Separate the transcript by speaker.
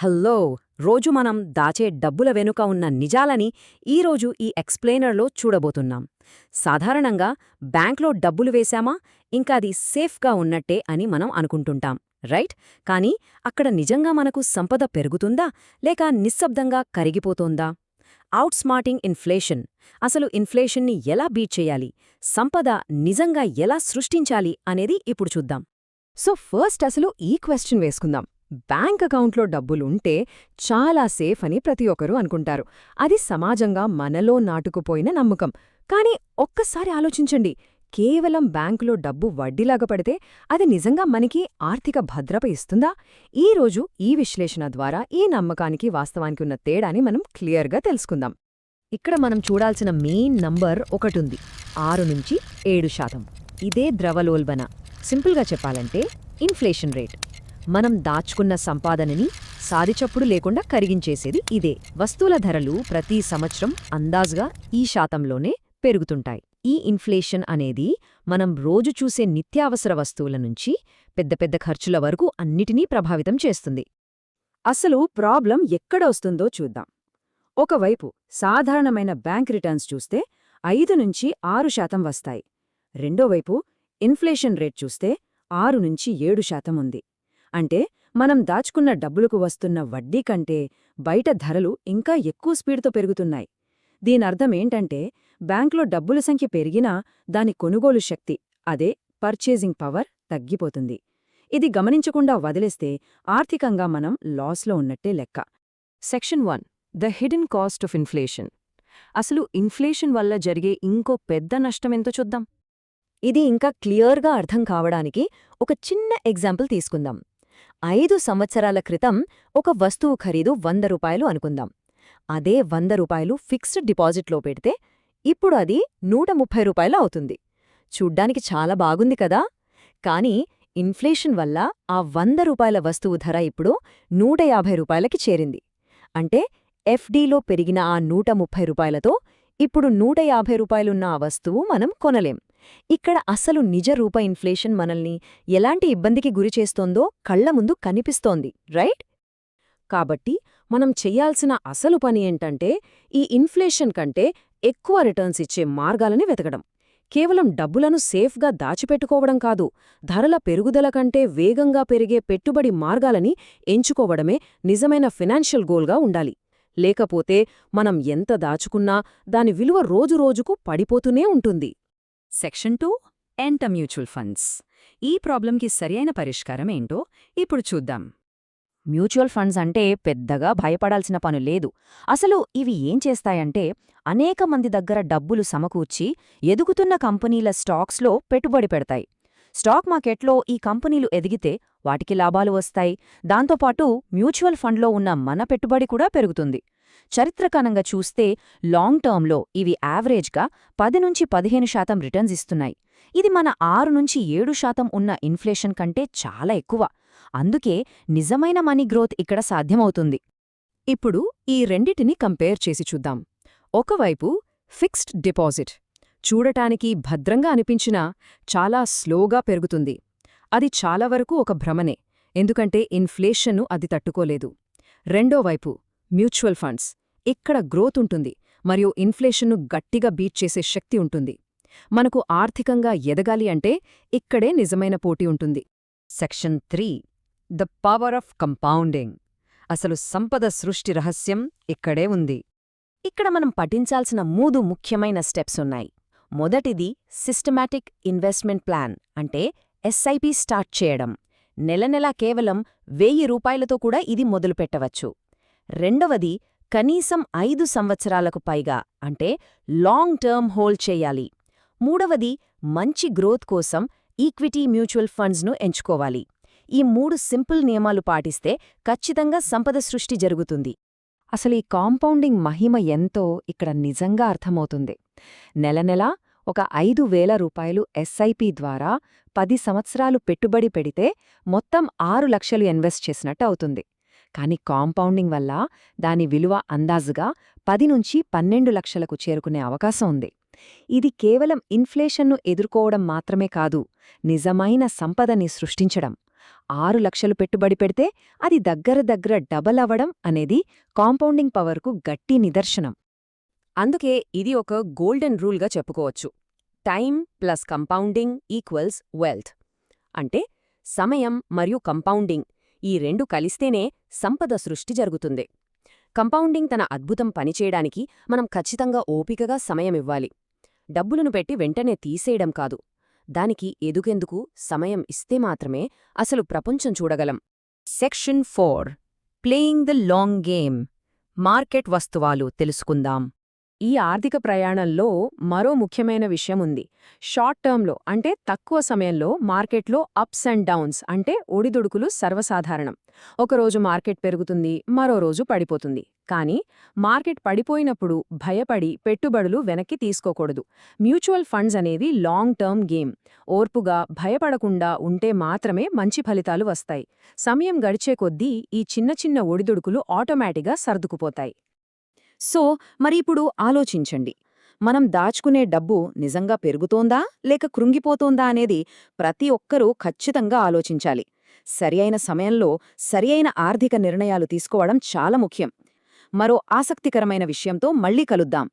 Speaker 1: Hello! రోజు మనం దాచే డబ్బుల వెనుక ఉన్న నిజాలని ఈరోజు ఈ ఎక్స్‌ప్లెయినర్‌లో చూడబోతున్నాం. సాధారణంగా బ్యాంక్‌లో డబ్బులు వేశామా, ఇంకా అది సేఫ్‌గా ఉన్నట్టే అని మనం అనుకుంటుంటాం, రైట్? కానీ అక్కడ నిజంగా మనకు సంపద పెరుగుతుందా, లేక నిశ్శబ్దంగా కరిగిపోతోందా? ఔట్‌స్మార్టింగ్ ఇన్‌ఫ్లేషన్. అసలు ఇన్‌ఫ్లేషన్‌ని ఎలా బీట్ చేయాలి, సంపద నిజంగా ఎలా సృష్టించాలి అనేది ఇప్పుడు చూద్దాం.
Speaker 2: ఫస్ట్ అసలు ఈ క్వెశ్చన్ వేసుకుందాం. బ్యాంక్ అకౌంట్లో డబ్బులుంటే చాలా సేఫ్ అని ప్రతి ఒక్కరూ అనుకుంటారు. అది సమాజంగా మనలో నాటుకుపోయిన నమ్మకం. కానీ ఒక్కసారి ఆలోచించండి, కేవలం బ్యాంకులో డబ్బు వడ్డీలాగా పడితే అది నిజంగా మనకి ఆర్థిక భద్రత ఇస్తుందా? ఈరోజు ఈ విశ్లేషణ ద్వారా ఈ నమ్మకానికి వాస్తవానికి ఉన్న తేడాని మనం క్లియర్గా తెలుసుకుందాం. ఇక్కడ మనం చూడాల్సిన మెయిన్ నంబర్ ఒకటుంది, 6-7%. ఇదే ద్రవలోల్బన. సింపుల్గా చెప్పాలంటే ఇన్ఫ్లేషన్ రేట్. మనం దాచుకున్న సంపాదనని సాదిచప్పుడు లేకుండా కరిగించేసేది ఇదే. వస్తువుల ధరలు ప్రతి సంవత్సరం అందాజుగా ఈ శాతంలోనే పెరుగుతుంటాయి. ఈ ఇన్ఫ్లేషన్ అనేది మనం రోజు చూసే నిత్యావసర వస్తువుల నుంచి పెద్ద పెద్ద ఖర్చుల వరకు అన్నిటినీ ప్రభావితం చేస్తుంది.
Speaker 1: అసలు ప్రాబ్లం ఎక్కడ వస్తుందో చూద్దాం. ఒకవైపు సాధారణమైన బ్యాంక్ రిటర్న్స్ చూస్తే 5-6% వస్తాయి. రెండోవైపు ఇన్ఫ్లేషన్ రేట్ చూస్తే 6-7% ఉంది. అంటే మనం దాచుకున్న డబ్బులకు వస్తున్న వడ్డీ కంటే బయట ధరలు ఇంకా ఎక్కువ స్పీడ్తో పెరుగుతున్నాయి. దీనర్థమేంటంటే బ్యాంకులో డబ్బుల సంఖ్య పెరిగినా దాని కొనుగోలు శక్తి, అదే పర్చేజింగ్ పవర్ తగ్గిపోతుంది. ఇది గమనించకుండా వదిలేస్తే ఆర్థికంగా మనం లాస్లో ఉన్నట్టే లెక్క.
Speaker 2: Section 1, the hidden cost of inflation. అసలు ఇన్ఫ్లేషన్ వల్ల జరిగే ఇంకో పెద్ద నష్టమెంతో చూద్దాం.
Speaker 1: ఇది ఇంకా క్లియర్గా అర్థం కావడానికి ఒక చిన్న ఎగ్జాంపుల్ తీసుకుందాం. 5 సంవత్సరాల క్రితం ఒక వస్తువు ఖరీదు 100 రూపాయలు అనుకుందాం. అదే 100 రూపాయలు ఫిక్స్డ్ డిపాజిట్లో పెడితే ఇప్పుడు అది 130 రూపాయలు అవుతుంది. చూడ్డానికి చాలా బాగుంది కదా? కానీ ఇన్ఫ్లేషన్ వల్ల ఆ 100 రూపాయల వస్తువు ధర ఇప్పుడు 150 రూపాయలకి చేరింది. అంటే ఎఫ్డీలో పెరిగిన ఆ 130 రూపాయలతో ఇప్పుడు 150 రూపాయలున్న ఆ వస్తువు మనం కొనలేం. ఇక్కడ అసలు నిజ రూప ఇన్ఫ్లేషన్ మనల్ని ఎలాంటి ఇబ్బందికి గురిచేస్తోందో కళ్ల ముందు కనిపిస్తోంది, రైట్? కాబట్టి మనం చెయ్యాల్సిన అసలు పని ఏంటంటే ఈ ఇన్ఫ్లేషన్ కంటే ఎక్కువ రిటర్న్స్ ఇచ్చే మార్గాలని వెతకడం. కేవలం డబ్బులను సేఫ్గా దాచిపెట్టుకోవడం కాదు, ధరల పెరుగుదల కంటే వేగంగా పెరిగే పెట్టుబడి మార్గాలని ఎంచుకోవడమే నిజమైన ఫినాన్షియల్ గోల్గా ఉండాలి. లేకపోతే మనం ఎంత దాచుకున్నా దాని విలువ రోజురోజుకు పడిపోతూనే ఉంటుంది.
Speaker 2: Section 2, enter mutual funds. ఈ ప్రాబ్లంకి సరియైన పరిష్కారం ఏంటో ఇప్పుడు చూద్దాం.
Speaker 1: మ్యూచువల్ ఫండ్స్ అంటే పెద్దగా భయపడాల్సిన పని లేదు. అసలు ఇవి ఏం చేస్తాయంటే అనేక మంది దగ్గర డబ్బులు సమకూర్చి ఎదుగుతున్న కంపెనీల స్టాక్స్లో పెట్టుబడి పెడతాయి. స్టాక్ మార్కెట్లో ఈ కంపెనీలు ఎదిగితే వాటికి లాభాలు వస్తాయి. దాంతోపాటు మ్యూచువల్ ఫండ్లో ఉన్న మన పెట్టుబడి కూడా పెరుగుతుంది. చరిత్రకనంగా చూస్తే లాంగ్ టర్మ్లో ఇవి యావరేజ్గా 10-15% రిటర్న్స్ ఇస్తున్నాయి. ఇది మన 6-7% ఉన్న ఇన్ఫ్లేషన్ కంటే చాలా ఎక్కువ. అందుకే నిజమైన మనీ గ్రోత్ ఇక్కడ సాధ్యమవుతుంది.
Speaker 2: ఇప్పుడు ఈ రెండిటిని కంపేర్ చేసి చూద్దాం. ఒకవైపు ఫిక్స్డ్ డిపాజిట్. చూడటానికి భద్రంగా అనిపించినా చాలా స్లోగా పెరుగుతుంది. అది చాలా వరకు ఒక భ్రమనే, ఎందుకంటే ఇన్ఫ్లేషన్ను అది తట్టుకోలేదు. రెండోవైపు మ్యూచువల్ ఫండ్స్. ఇక్కడ గ్రోత్ ఉంటుంది మరియు ఇన్ఫ్లేషన్ను గట్టిగా బీట్ చేసే శక్తి ఉంటుంది. మనకు ఆర్థికంగా ఎదగాలి అంటే ఇక్కడే నిజమైన పోటీ ఉంటుంది.
Speaker 1: Section 3, the power of compounding. అసలు సంపద సృష్టి రహస్యం ఇక్కడే ఉంది. ఇక్కడ మనం పఠించాల్సిన 3 ముఖ్యమైన స్టెప్స్ ఉన్నాయి. మొదటిది సిస్టమాటిక్ ఇన్వెస్ట్మెంట్ ప్లాన్, అంటే ఎస్ఐపి స్టార్ట్ చేయడం. నెలనెలా కేవలం 1000 రూపాయలతో కూడా ఇది మొదలుపెట్టవచ్చు. రెండవది కనీసం 5 సంవత్సరాలకు పైగా, అంటే లాంగ్ టర్మ్ హోల్డ్ చేయాలి. మూడవది మంచి గ్రోత్ కోసం ఈక్విటీ మ్యూచువల్ ఫండ్స్ను ఎంచుకోవాలి. ఈ 3 సింపుల్ నియమాలు పాటిస్తే ఖచ్చితంగా సంపద సృష్టి జరుగుతుంది.
Speaker 2: అసలు ఈ కాంపౌండింగ్ మహిమ ఎంతో ఇక్కడ నిజంగా అర్థమవుతుంది. నెలనెలా ఒక 5,000 రూపాయలు ఎస్ఐపి ద్వారా 10 సంవత్సరాలు పెట్టుబడి పెడితే మొత్తం 6 లక్షలు ఇన్వెస్ట్ చేసినట్టు అవుతుంది. కానీ కాంపౌండింగ్ వల్ల దాని విలువ అందాజుగా 10-12 లక్షలకు చేరుకునే అవకాశం ఉంది. ఇది కేవలం ఇన్ఫ్లేషన్ను ఎదుర్కోవడం మాత్రమే కాదు, నిజమైన సంపదని సృష్టించడం, 6 లక్షలు పెట్టుబడి పెడితే అది దగ్గర డబల్ అవ్వడం అనేది కాంపౌండింగ్ పవర్కు గట్టి నిదర్శనం. అందుకే ఇది ఒక గోల్డెన్ రూల్గా చెప్పుకోవచ్చు. Time plus compounding equals wealth. అంటే సమయం మరియు కంపౌండింగ్ ఈ రెండు కలిస్తేనే సంపద సృష్టి జరుగుతుంది. కంపౌండింగ్ తన అద్భుతం పనిచేయడానికి మనం ఖచ్చితంగా ఓపికగా సమయమివ్వాలి. డబ్బులను పెట్టి వెంటనే తీసేయడం కాదు. దానికి ఎదుగెందుకు సమయం ఇస్తే మాత్రమే అసలు ప్రపంచం చూడగలం. Section 4 playing the long game. Market వస్తువాలు తెలుసుకుందాం. ఈ ఆర్థిక ప్రయాణంలో మరో ముఖ్యమైన విషయం ఉంది. షార్ట్ టర్మ్లో అంటే తక్కువ సమయంలో మార్కెట్లో అప్స్ అండ్ డౌన్స్ అంటే ఒడిదుడుకులు సర్వసాధారణం. ఒకరోజు మార్కెట్ పెరుగుతుంది, మరో రోజు పడిపోతుంది. కానీ మార్కెట్ పడిపోయినప్పుడు భయపడి పెట్టుబడులు వెనక్కి తీసుకోకూడదు. మ్యూచువల్ ఫండ్స్ అనేది లాంగ్ టర్మ్ గేమ్. ఓర్పుగా భయపడకుండా ఉంటే మాత్రమే మంచి ఫలితాలు వస్తాయి. సమయం గడిచే కొద్దీ ఈ చిన్న ఒడిదుడుకులు ఆటోమేటిక్గా సర్దుకుపోతాయి. సో మరి ఇప్పుడు ఆలోచించండి, మనం దాచుకునే డబ్బు నిజంగా పెరుగుతోందా లేక కృంగిపోతోందా అనేది ప్రతి ఒక్కరూ ఖచ్చితంగా ఆలోచించాలి. సరియైన సమయంలో సరియైన ఆర్థిక నిర్ణయాలు తీసుకోవడం చాలా ముఖ్యం. మరో ఆసక్తికరమైన విషయంతో మళ్ళీ కలుద్దాం.